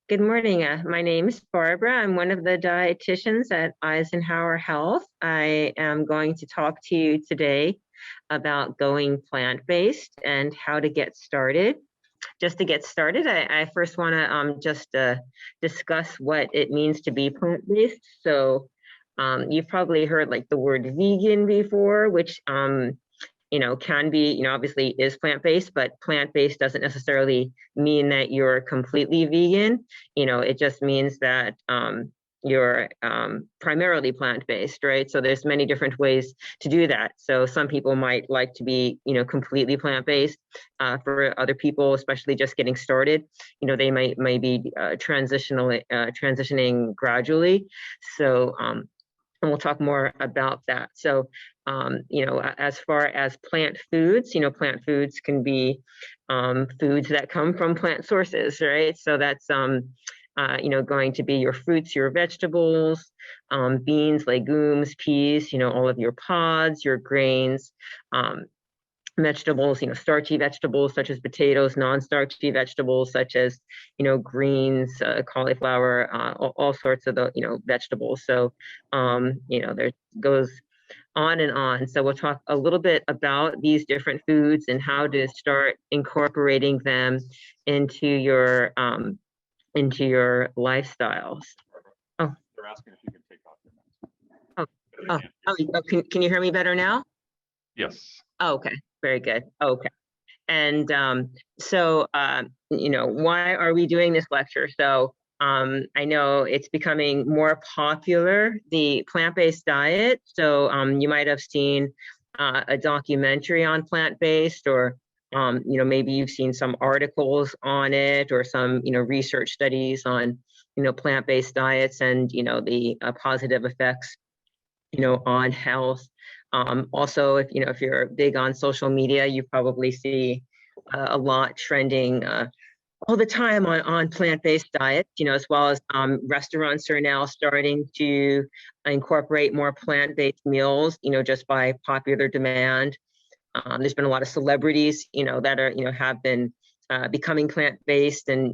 Good morning. My name is Barbara. I'm one of the dietitians at Eisenhower Health. I am going to talk to you today about going plant-based and how to get started. Just to get started, I first want to just discuss what it means to be plant-based. So you've probably heard like the word vegan before, which can be, obviously is plant-based, but plant-based doesn't necessarily mean that you're completely vegan. It just means that you're primarily plant-based, right? So there's many different ways to do that. So some people might like to be, completely plant-based. For other people, especially just getting started, they might be transitioning gradually. So and we'll talk more about that. So, as far as plant foods, plant foods can be foods that come from plant sources, right? So that's, going to be your fruits, your vegetables, beans, legumes, peas, all of your pods, your grains, vegetables, starchy vegetables such as potatoes, non-starchy vegetables such as, greens, cauliflower, all sorts of the, vegetables. So, there goes on and on. So we'll talk a little bit about these different foods and how to start incorporating them into your lifestyles. Oh, they're asking if you can take off oh, your mask. can you hear me better now? Yes. Oh, okay, very good. Okay. And why are we doing this lecture? So I know it's becoming more popular, the plant-based diet. So you might have seen a documentary on plant-based, or maybe you've seen some articles on it, or some research studies on plant-based diets and the positive effects on health. Also, if you're big on social media, you probably see a lot trending all the time on plant-based diets, as well as restaurants are now starting to incorporate more plant-based meals, just by popular demand. There's been a lot of celebrities, that are, have been becoming plant-based and,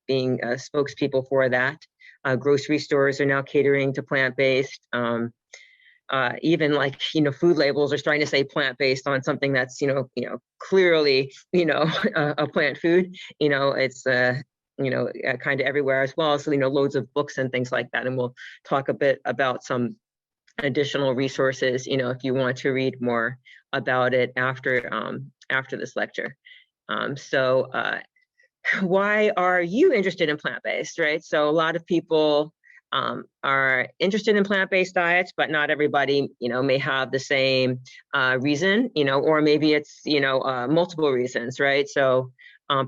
being spokespeople for that. Grocery stores are now catering to plant-based. Even like food labels are starting to say plant-based on something that's clearly a plant food. It's kind of everywhere as well. So loads of books and things like that, and we'll talk a bit about some additional resources if you want to read more about it after this lecture. So why are you interested in plant-based, right? So a lot of people are interested in plant-based diets, but not everybody, may have the same reason, or maybe it's, multiple reasons, right? So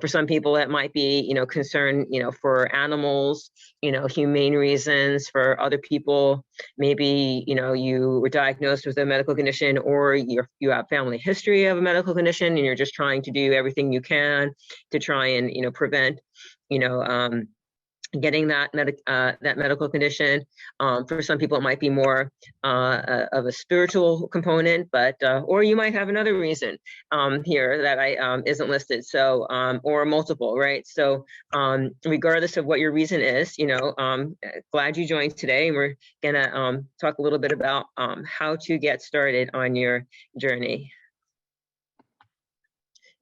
for some people, it might be, concern, for animals, humane reasons. For other people, maybe, you were diagnosed with a medical condition, or you have family history of a medical condition, and you're just trying to do everything you can to try and, prevent, getting that medical condition. For some people, it might be more of a spiritual component, but or you might have another reason here that I isn't listed. So or multiple, right? So regardless of what your reason is, glad you joined today, and we're gonna talk a little bit about how to get started on your journey.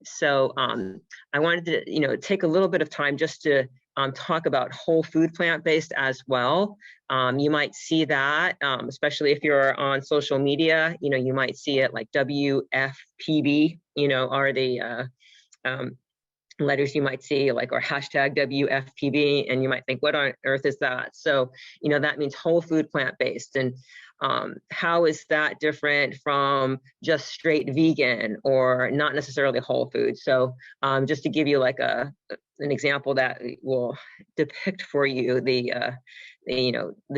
So I wanted to, take a little bit of time just to talk about whole food plant-based as well. You might see that, especially if you're on social media, you might see it like WFPB, are the letters you might see, like, or hashtag WFPB, and you might think, what on earth is that? So, that means whole food plant-based. And how is that different from just straight vegan or not necessarily whole food? So just to give you like an example that will depict for you the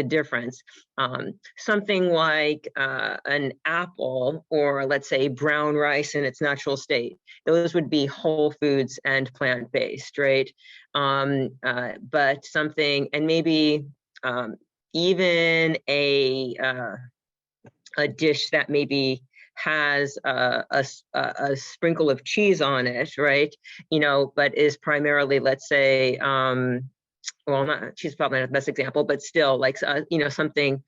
difference. Something like an apple, or let's say brown rice in its natural state, those would be whole foods and plant-based, right? But something, and maybe even a dish that maybe has a sprinkle of cheese on it, right? But is primarily, let's say, well, not, she's probably not the best example, but still like, you know, something,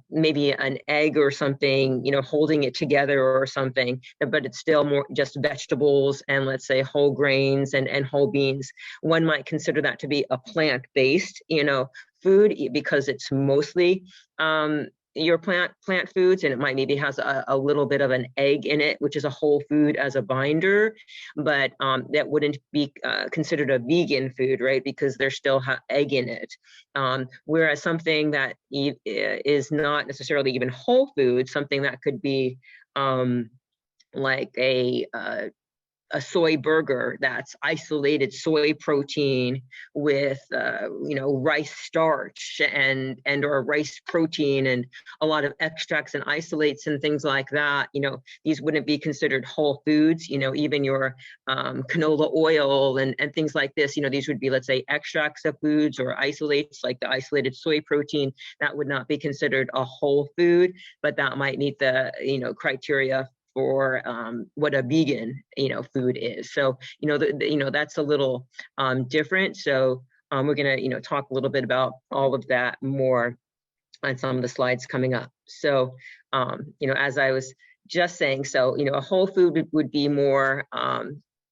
maybe an egg or something, you know, holding it together or something, but it's still more just vegetables and let's say whole grains and whole beans. One might consider that to be a plant-based, you know, food because it's mostly your plant foods, and it might maybe has a little bit of an egg in it, which is a whole food as a binder, but that wouldn't be considered a vegan food, right? Because there's still egg in it. Whereas something that is not necessarily even whole food, something that could be like a soy burger that's isolated soy protein with you know, rice starch and or rice protein and a lot of extracts and isolates and things like that. You know, these wouldn't be considered whole foods. You know, even your canola oil and things like this, you know, these would be, let's say, extracts of foods or isolates, like the isolated soy protein. That would not be considered a whole food, but that might meet the, you know, criteria for what a vegan, you know, food is. So, you know, you know, that's a little different. So we're gonna, you know, talk a little bit about all of that more on some of the slides coming up. So, you know, as I was just saying, so, you know, a whole food would be more,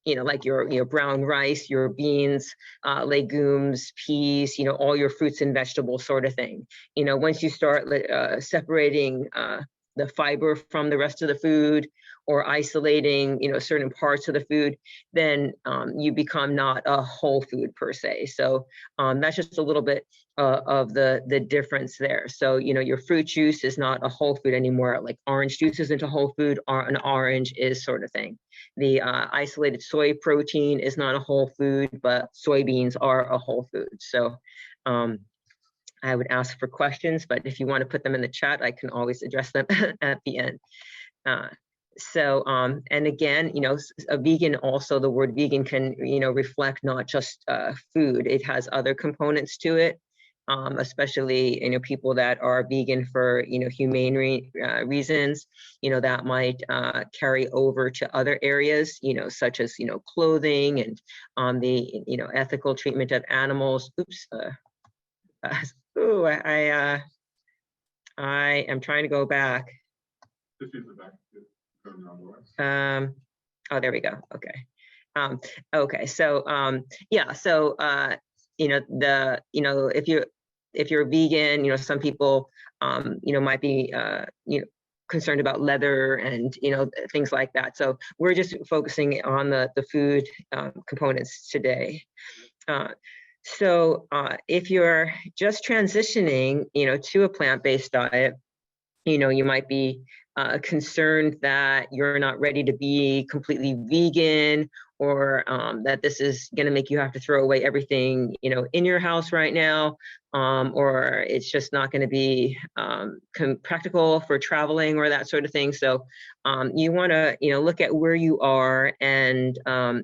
you know, like your, you know, brown rice, your beans, legumes, peas, you know, all your fruits and vegetables sort of thing. You know, once you start separating the fiber from the rest of the food or isolating, you know, certain parts of the food, then you become not a whole food per se. So that's just a little bit of the difference there. So, you know, your fruit juice is not a whole food anymore, like orange juice isn't a whole food, or an orange is sort of thing. The isolated soy protein is not a whole food, but soybeans are a whole food. So I would ask for questions, but if you want to put them in the chat, I can always address them at the end. And again, you know, a vegan, also the word vegan can, you know, reflect not just food. It has other components to it, especially, you know, people that are vegan for, you know, humane reasons, you know, that might carry over to other areas, you know, such as, you know, clothing and the, you know, ethical treatment of animals. Oops. I am trying to go back. Oh, there we go. Okay. Okay. So, yeah. So, you know, if you're vegan, you know, some people, you know, might be, you know, concerned about leather and, you know, things like that. So we're just focusing on the food components today. So if you're just transitioning, you know, to a plant-based diet, you know, you might be concerned that you're not ready to be completely vegan, or that this is going to make you have to throw away everything, you know, in your house right now, or it's just not going to be practical for traveling or that sort of thing. So you want to, you know, look at where you are and,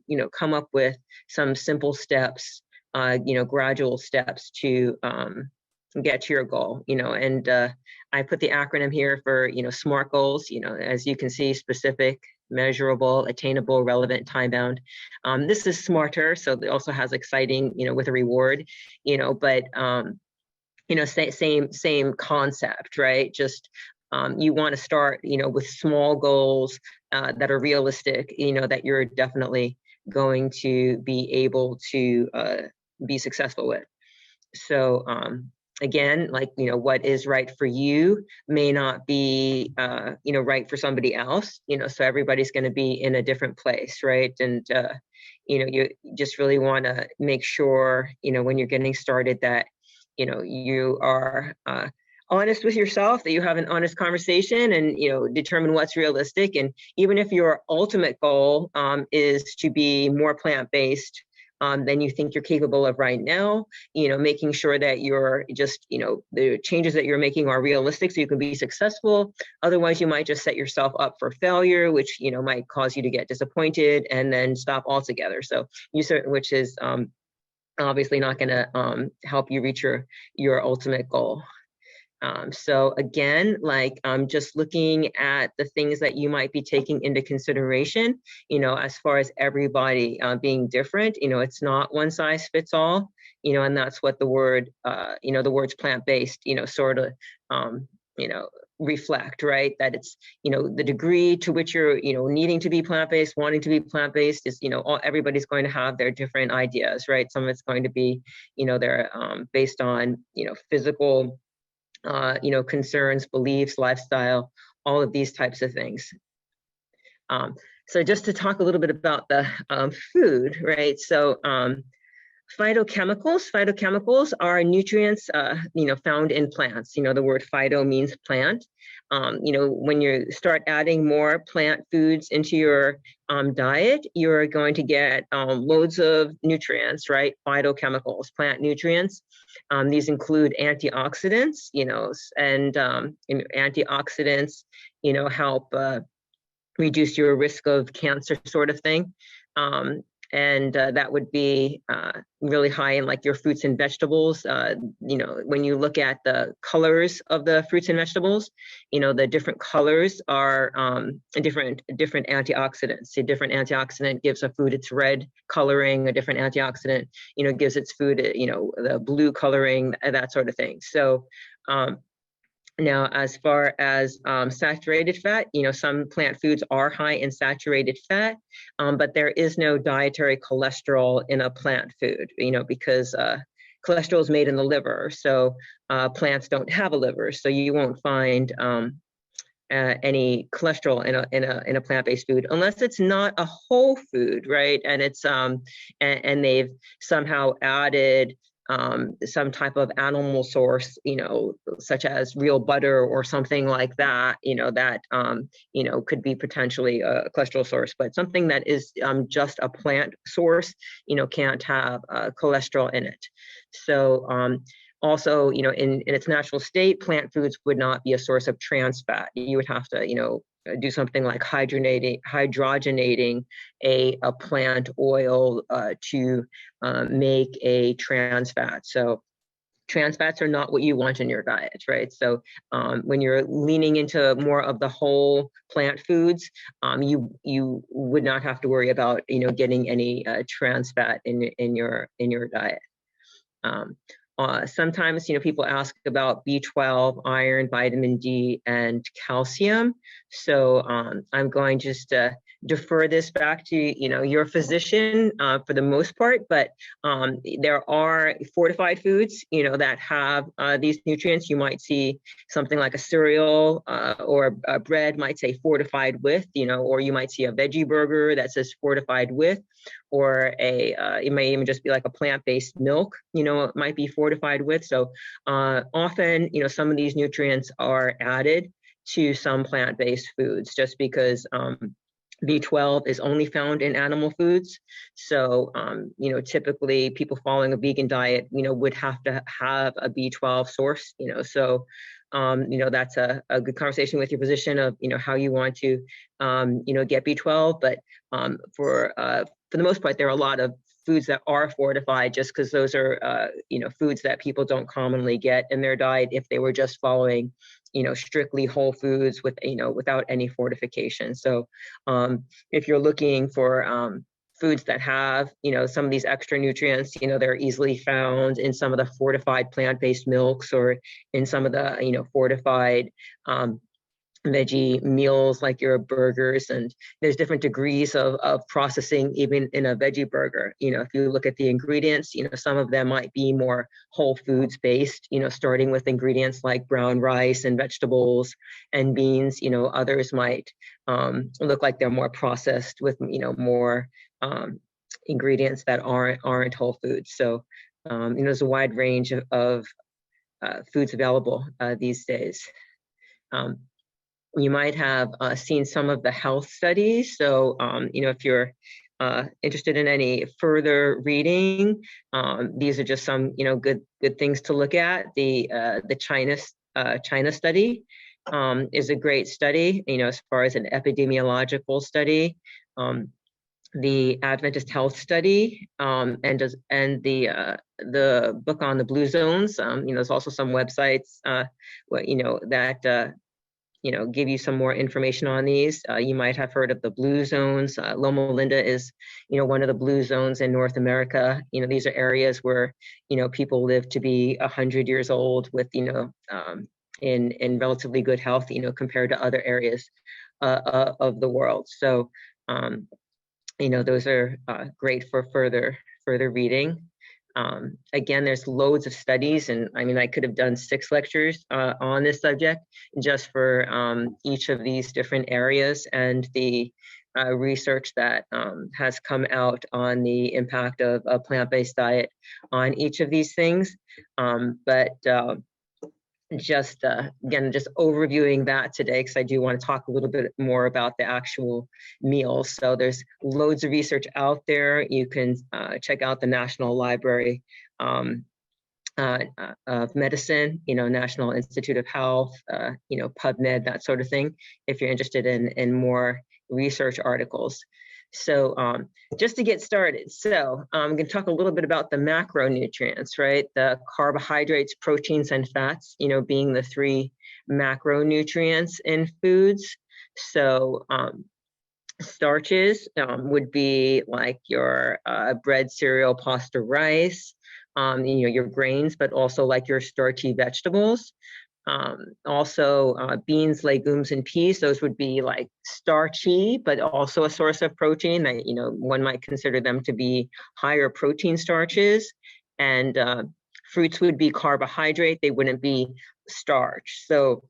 you know, come up with some simple steps, you know, gradual steps to get to your goal, you know, and I put the acronym here for, you know, SMART goals, you know, as you can see: specific, measurable, attainable, relevant, time-bound. This is smarter, so it also has exciting, you know, with a reward, you know, but, you know, same concept, right? Just you want to start, you know, with small goals that are realistic, you know, that you're definitely going to be able to be successful with. So again, like, you know, what is right for you may not be, you know, right for somebody else, you know, so everybody's going to be in a different place, right? And, you know, you just really want to make sure, you know, when you're getting started that, you know, you are honest with yourself, that you have an honest conversation and, you know, determine what's realistic. And even if your ultimate goal is to be more plant-based than you think you're capable of right now, you know, making sure that you're just, you know, the changes that you're making are realistic so you can be successful. Otherwise, you might just set yourself up for failure, which, you know, might cause you to get disappointed and then stop altogether. So which is obviously not going to help you reach your ultimate goal. So again, like just looking at the things that you might be taking into consideration, you know, as far as everybody being different, you know, it's not one size fits all. and that's what the word, the words plant-based, sort of, reflect, right? That it's, the degree to which you're, needing to be plant-based, wanting to be plant-based is, everybody's going to have their different ideas, right? Some of it's going to be, they're based on, physical, concerns, beliefs, lifestyle, all of these types of things. So just to talk a little bit about the food, right? So phytochemicals are nutrients, found in plants. The word phyto means plant. When you start adding more plant foods into your diet, you're going to get loads of nutrients, right? Phytochemicals, plant nutrients. These include antioxidants, and antioxidants, help reduce your risk of cancer, sort of thing. And that would be really high in like your fruits and vegetables. When you look at the colors of the fruits and vegetables, the different colors are different antioxidants. A different antioxidant gives a food its red coloring. A different antioxidant, gives its food, the blue coloring, that sort of thing. So now, as far as saturated fat, some plant foods are high in saturated fat, but there is no dietary cholesterol in a plant food, because cholesterol is made in the liver. So plants don't have a liver, so you won't find any cholesterol in a plant-based food unless it's not a whole food, right? And it's and they've somehow added some type of animal source, such as real butter or something like that, that, could be potentially a cholesterol source, but something that is just a plant source, can't have cholesterol in it. So also, in its natural state, plant foods would not be a source of trans fat. You would have to, do something like hydrogenating a plant oil to make a trans fat. So trans fats are not what you want in your diet, right? So when you're leaning into more of the whole plant foods, you would not have to worry about, getting any trans fat in your diet. Sometimes, people ask about B12, iron, vitamin D, and calcium. So I'm going just to defer this back to, your physician for the most part, but there are fortified foods, that have these nutrients. You might see something like a cereal or a bread might say fortified with, or you might see a veggie burger that says fortified with, or it may even just be like a plant-based milk, it might be fortified with. So often, some of these nutrients are added to some plant-based foods just because B12 is only found in animal foods. So, typically people following a vegan diet, would have to have a B12 source, so, that's a good conversation with your physician of, how you want to, get B12. But for the most part, there are a lot of foods that are fortified just because those are, foods that people don't commonly get in their diet if they were just following, strictly whole foods with, without any fortification. So if you're looking for foods that have, some of these extra nutrients, they're easily found in some of the fortified plant-based milks or in some of the, fortified veggie meals like your burgers, and there's different degrees of processing even in a veggie burger. If you look at the ingredients, some of them might be more whole foods based, starting with ingredients like brown rice and vegetables and beans. Others might look like they're more processed with, more ingredients that aren't whole foods. So there's a wide range of foods available these days. You might have seen some of the health studies. So, if you're interested in any further reading, these are just some, good things to look at. The China study is a great study, as far as an epidemiological study. The Adventist Health Study, and the book on the blue zones. There's also some websites, that give you some more information on these. You might have heard of the blue zones. Loma Linda is, one of the blue zones in North America. These are areas where, people live to be 100 years old with, in relatively good health, compared to other areas of the world. So, those are great for further reading. Again, there's loads of studies, and I could have done 6 lectures on this subject just for each of these different areas and the research that has come out on the impact of a plant-based diet on each of these things. Again, just overviewing that today, because I do want to talk a little bit more about the actual meals. So there's loads of research out there. You can check out the National Library of Medicine, National Institute of Health, PubMed, that sort of thing, if you're interested in more research articles. So just to get started, so I'm going to talk a little bit about the macronutrients, right? The carbohydrates, proteins, and fats, being the 3 macronutrients in foods. So starches would be like your bread, cereal, pasta, rice, your grains, but also like your starchy vegetables. Also beans, legumes, and peas, those would be like starchy, but also a source of protein that, one might consider them to be higher protein starches. And fruits would be carbohydrate, they wouldn't be starch. So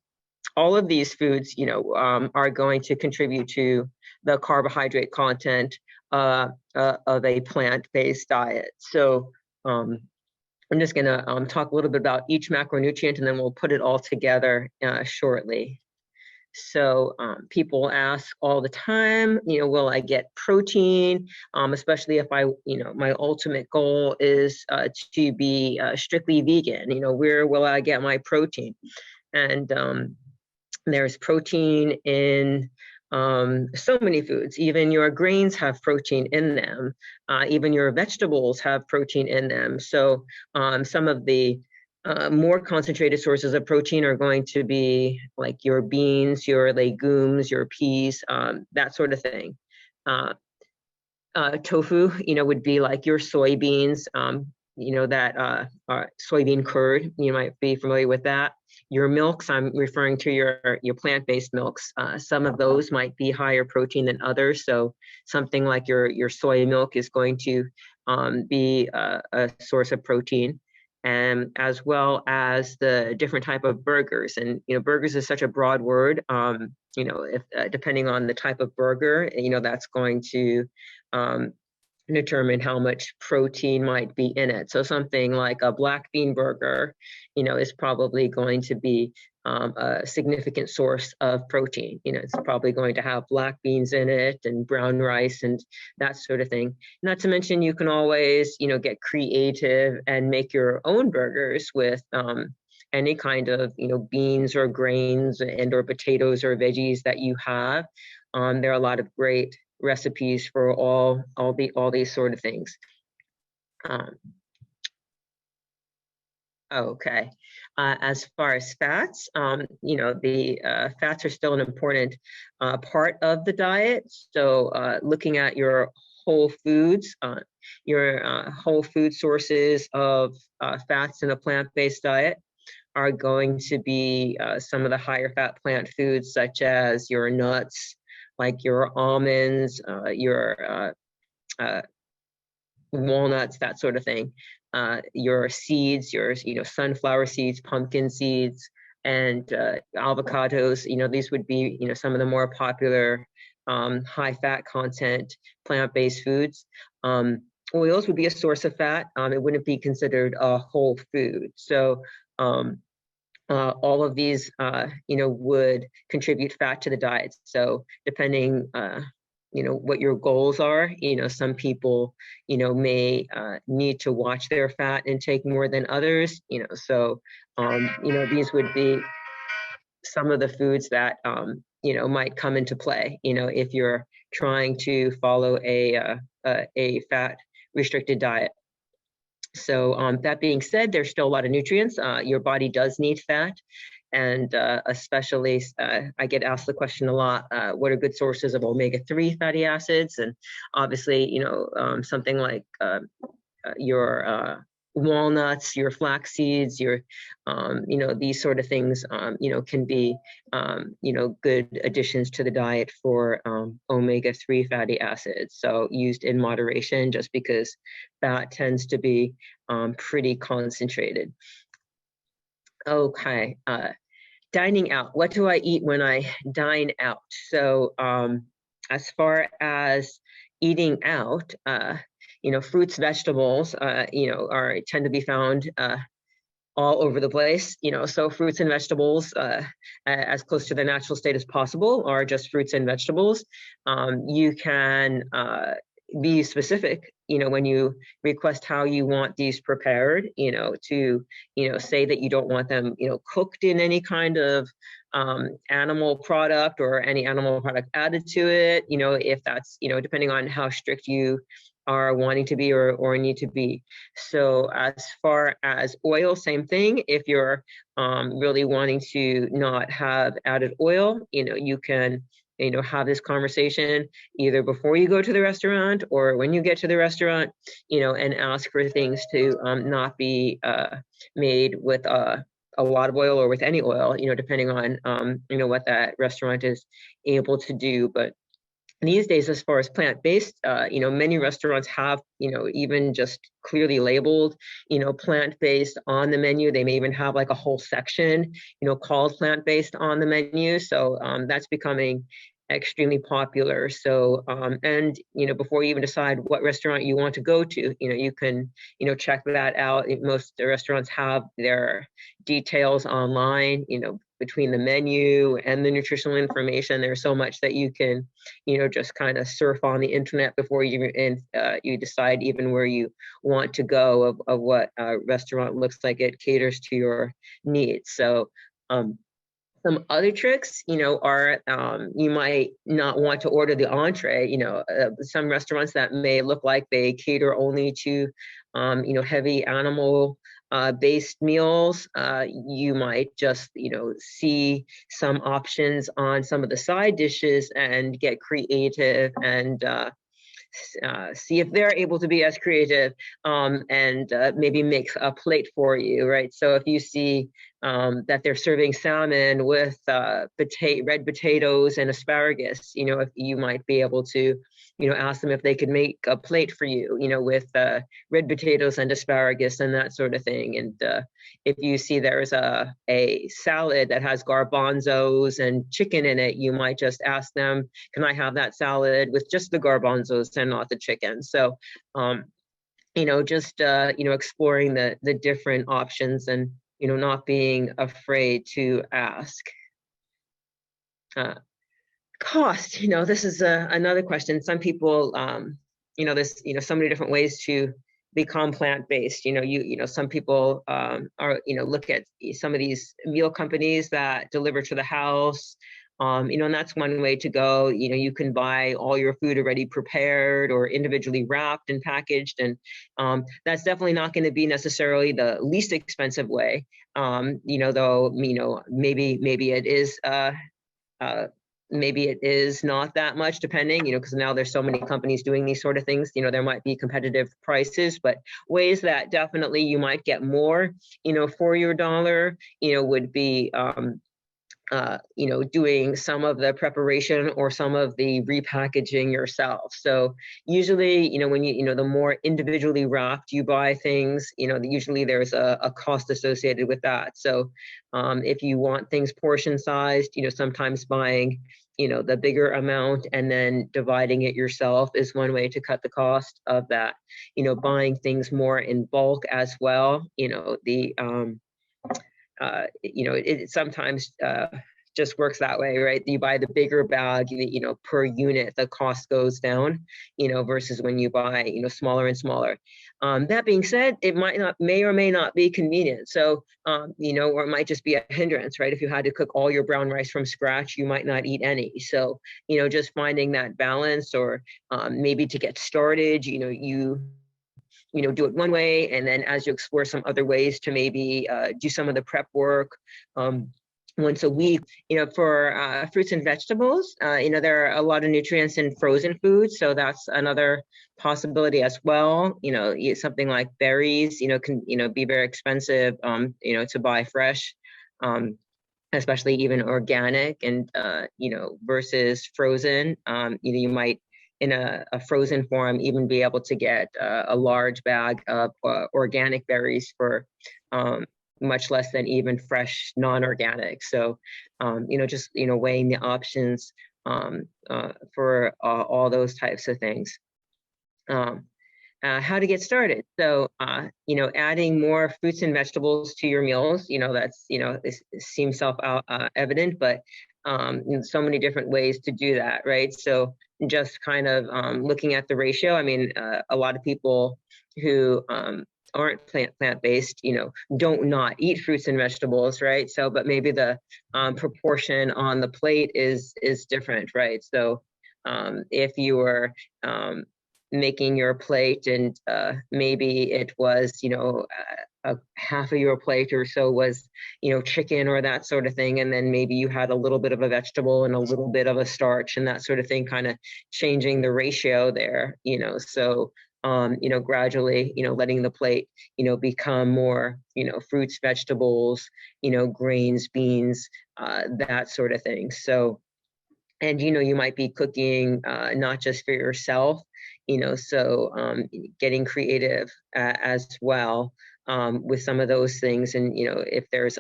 all of these foods, are going to contribute to the carbohydrate content of a plant-based diet. So I'm just going to talk a little bit about each macronutrient, and then we'll put it all together shortly. So people ask all the time, will I get protein? Especially if my ultimate goal is to be strictly vegan, where will I get my protein? And there's protein in so many foods. Even your grains have protein in them. Even your vegetables have protein in them. So some of the more concentrated sources of protein are going to be like your beans, your legumes, your peas, that sort of thing. Tofu, would be like your soybeans, that soybean curd, you might be familiar with that. Your milks, I'm referring to your plant-based milks. Some of those might be higher protein than others. So something like your soy milk is going to be a source of protein, and as well as the different type of burgers. And burgers is such a broad word. If depending on the type of burger, that's going to determine how much protein might be in it. So something like a black bean burger, is probably going to be a significant source of protein. It's probably going to have black beans in it and brown rice and that sort of thing. Not to mention, you can always, get creative and make your own burgers with any kind of, beans or grains and or potatoes or veggies that you have. There are a lot of great recipes for all these sort of things. Okay. As far as fats, the fats are still an important part of the diet. So looking at your whole foods, your whole food sources of fats in a plant-based diet are going to be some of the higher fat plant foods, such as your nuts, like your almonds, your walnuts, that sort of thing. Your seeds, your sunflower seeds, pumpkin seeds, and avocados. These would be some of the more popular high fat content plant-based foods. Oils would be a source of fat. It wouldn't be considered a whole food. So all of these, would contribute fat to the diet. So depending, what your goals are, some people, may need to watch their fat intake more than others, so, these would be some of the foods that, might come into play, if you're trying to follow a fat restricted diet. So that being said, there's still a lot of nutrients. Your body does need fat. and especially I get asked the question a lot, what are good sources of omega-3 fatty acids? And obviously, something like your walnuts, your flax seeds, your, these sort of things, can be, good additions to the diet for omega-3 fatty acids. So used in moderation, just because fat tends to be pretty concentrated. Okay, dining out. What do I eat when I dine out? So as far as eating out, fruits, vegetables, tend to be found all over the place. So fruits and vegetables, as close to the natural state as possible, are just fruits and vegetables. You can be specific, when you request how you want these prepared, to, say that you don't want them, cooked in any kind of animal product or any animal product added to it, if that's, depending on how strict you are wanting to be or need to be. So as far as oil, same thing. If you're really wanting to not have added oil, you can have this conversation either before you go to the restaurant or when you get to the restaurant, and ask for things to not be made with a lot of oil or with any oil, depending on, what that restaurant is able to do. But these days, as far as plant-based, many restaurants have, even just clearly labeled, plant-based on the menu. They may even have like a whole section, called plant-based on the menu. So that's becoming extremely popular. So, and, before you even decide what restaurant you want to go to, you can, check that out. Most restaurants have their details online, between the menu and the nutritional information. There's so much that you can, just kind of surf on the internet before you decide even where you want to go of what a restaurant looks like it caters to your needs. So some other tricks, are you might not want to order the entree. Some restaurants that may look like they cater only to, heavy animal based meals. You might just, see some options on some of the side dishes and get creative and see if they're able to be as creative and maybe make a plate for you, right? So if you see that they're serving salmon with red potatoes and asparagus, if you might be able to, ask them if they could make a plate for you, with red potatoes and asparagus and that sort of thing. And if you see there's a salad that has garbanzos and chicken in it, you might just ask them, can I have that salad with just the garbanzos and not the chicken? So, just, exploring the different options and, not being afraid to ask. Cost, this is another question. Some people, there's, so many different ways to become plant-based. Some people are, look at some of these meal companies that deliver to the house, and that's one way to go. You can buy all your food already prepared or individually wrapped and packaged. And that's definitely not going to be necessarily the least expensive way, though, maybe it is, maybe it is not that much depending, because now there's so many companies doing these sort of things, there might be competitive prices, but ways that definitely you might get more, for your dollar, would be, doing some of the preparation or some of the repackaging yourself. So usually, when the more individually wrapped you buy things, usually there's a cost associated with that. So if you want things portion sized, sometimes buying, the bigger amount and then dividing it yourself is one way to cut the cost of that. Buying things more in bulk as well, it sometimes just works that way, right? You buy the bigger bag, per unit, the cost goes down, versus when you buy, smaller and smaller. That being said, it may or may not be convenient. So, or it might just be a hindrance, right? If you had to cook all your brown rice from scratch, you might not eat any. So, just finding that balance, or maybe to get started, you do it one way, and then as you explore some other ways to maybe do some of the prep work, once a week. For fruits and vegetables, there are a lot of nutrients in frozen foods, so that's another possibility as well. Something like berries, can, be very expensive, to buy fresh, especially even organic, and, versus frozen. You might, in a frozen form, even be able to get a large bag of organic berries for much less than even fresh non-organic. So, just, weighing the options for all those types of things. How to get started. So, adding more fruits and vegetables to your meals, that's, it seems self-evident, but so many different ways to do that, right? So just kind of looking at the ratio. I mean, a lot of people who aren't plant-based, don't not eat fruits and vegetables, right? So, but maybe the proportion on the plate is different, right? So if you were making your plate and maybe it was, a half of your plate or so was, chicken or that sort of thing. And then maybe you had a little bit of a vegetable and a little bit of a starch and that sort of thing, kind of changing the ratio there, so, gradually, letting the plate, become more, fruits, vegetables, grains, beans, that sort of thing. So, and, you might be cooking not just for yourself, so getting creative as well with some of those things. And, if there's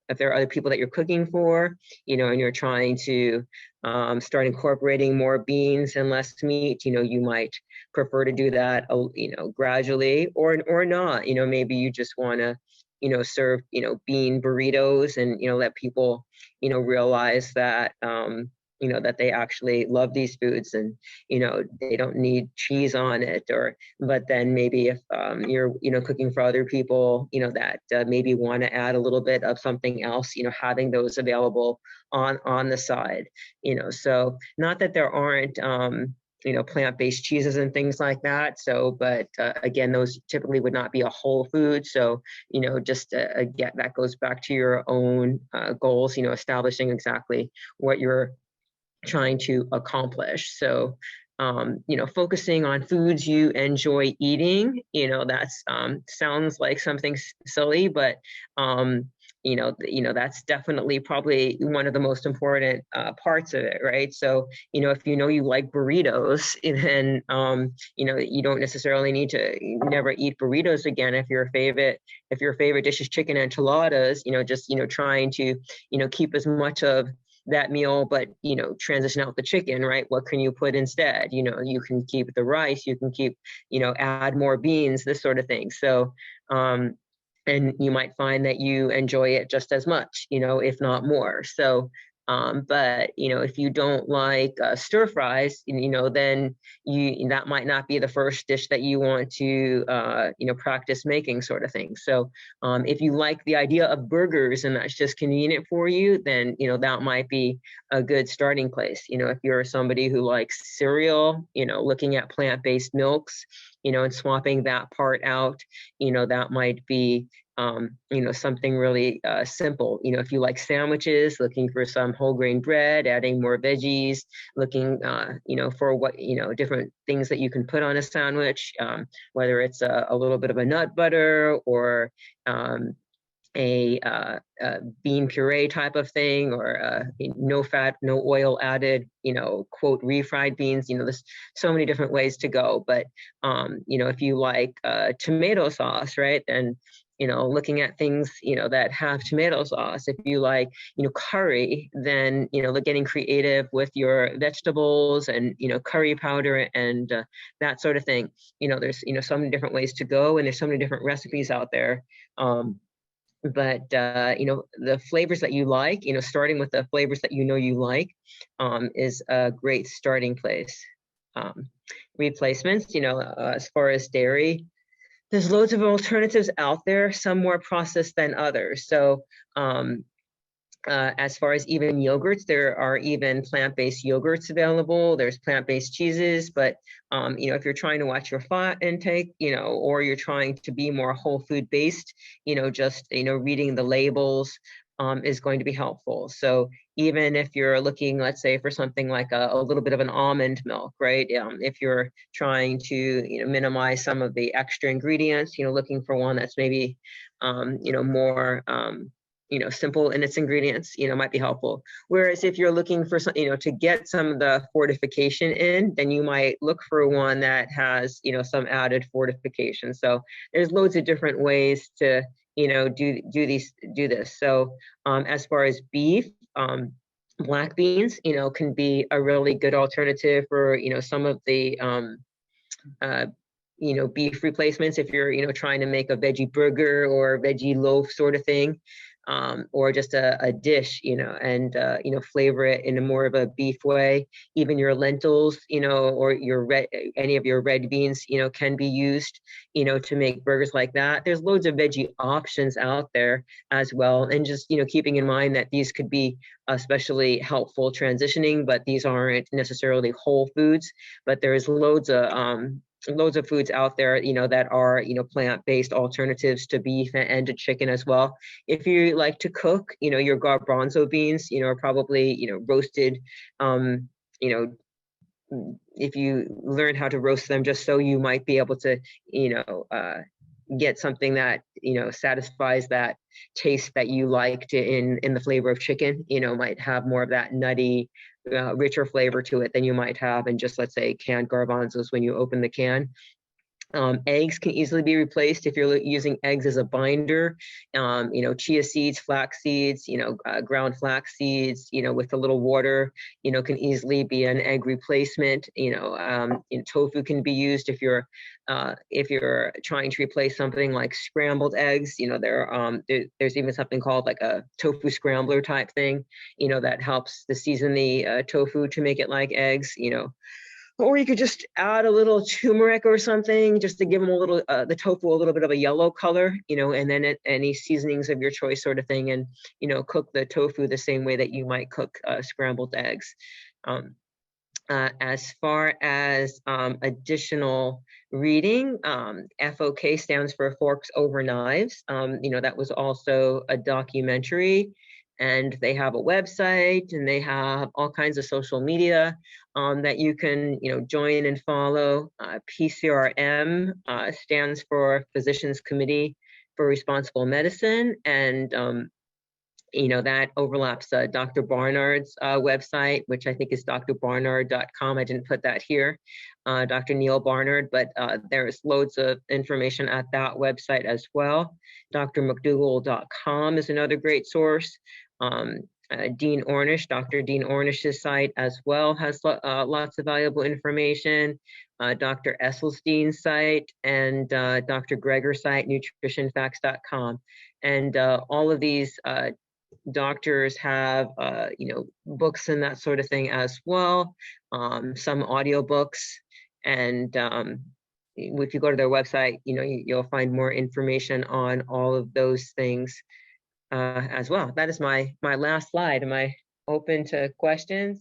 if there are other people that you're cooking for, and you're trying to start incorporating more beans and less meat, you might prefer to do that, gradually or not. Maybe you just want to, serve, bean burritos and, let people, realize that, that they actually love these foods and, they don't need cheese on it. But then maybe if you're, cooking for other people, that maybe want to add a little bit of something else, having those available on the side, so not that there aren't, plant-based cheeses and things like that. So, but again, those typically would not be a whole food. So, just again, that goes back to your own goals, establishing exactly what you're trying to accomplish. So, focusing on foods you enjoy eating, that's sounds like something silly, but that's definitely probably one of the most important parts of it, right? So, if you like burritos, then you don't necessarily need to never eat burritos again. If your favorite dish is chicken enchiladas, just trying to keep as much of that meal, but transition out the chicken, right? What can you put instead? You can keep the rice, you can keep, add more beans, this sort of thing. So, and you might find that you enjoy it just as much, if not more. So, but if you don't like stir fries, then that might not be the first dish that you want to practice making, sort of thing. So if you like the idea of burgers and that's just convenient for you, then that might be a good starting place. If you're somebody who likes cereal, looking at plant-based milks, and swapping that part out, that might be something really simple. If you like sandwiches, looking for some whole grain bread, adding more veggies, looking, for what, different things that you can put on a sandwich, whether it's a little bit of a nut butter or a bean puree type of thing, or no fat, no oil added, quote, refried beans. There's so many different ways to go. But, if you like tomato sauce, right, then looking at things, that have tomato sauce. If you like, curry, then, getting creative with your vegetables and, curry powder and that sort of thing. There's, so many different ways to go, and there's so many different recipes out there. But the flavors that you like, starting with the flavors that you like, is a great starting place. Replacements, as far as dairy, there's loads of alternatives out there, some more processed than others. So as far as even yogurts, there are even plant-based yogurts available. There's plant-based cheeses, but if you're trying to watch your fat intake, or you're trying to be more whole food based, just reading the labels is going to be helpful. So even if you're looking, let's say, for something like a little bit of an almond milk, right? If you're trying to, minimize some of the extra ingredients, looking for one that's maybe, more, simple in its ingredients, might be helpful. Whereas if you're looking for some, to get some of the fortification in, then you might look for one that has, some added fortification. So there's loads of different ways to, do this. So as far as beef, black beans, can be a really good alternative for, some of the, beef replacements if you're, trying to make a veggie burger or veggie loaf sort of thing, or just a dish, and, flavor it in a more of a beef way. Even your lentils, or any of your red beans, can be used, to make burgers like that. There's loads of veggie options out there as well. And just, keeping in mind that these could be especially helpful transitioning, but these aren't necessarily whole foods, but there's loads of foods out there, that are, plant-based alternatives to beef and to chicken as well. If you like to cook, your garbanzo beans, are probably, roasted, if you learn how to roast them just so you might be able to, get something that, satisfies that taste that you liked in the flavor of chicken, might have more of that nutty, richer flavor to it than you might have in just, let's say, canned garbanzos when you open the can. Eggs can easily be replaced if you're using eggs as a binder. Chia seeds, flax seeds, ground flax seeds, with a little water, can easily be an egg replacement. Tofu can be used if you're trying to replace something like scrambled eggs. There's even something called like a tofu scrambler type thing, that helps to season the tofu to make it like eggs. Or you could just add a little turmeric or something just to give them a little, the tofu a little bit of a yellow color, and then any seasonings of your choice sort of thing, and, cook the tofu the same way that you might cook scrambled eggs. As far as additional reading, FOK stands for Forks Over Knives. That was also a documentary. And they have a website, and they have all kinds of social media that you can, join and follow. PCRM stands for Physicians Committee for Responsible Medicine, and that overlaps Dr. Barnard's website, which I think is drbarnard.com. I didn't put that here, Dr. Neil Barnard, but there's loads of information at that website as well. drmcdougall.com is another great source. Dean Ornish, Dr. Dean Ornish's site as well has lots of valuable information. Dr. Esselstein's site and Dr. Greger's site, nutritionfacts.com. And all of these doctors have, books and that sort of thing as well, some audiobooks. And if you go to their website, you'll find more information on all of those things as well. That is my last slide. Am I open to questions?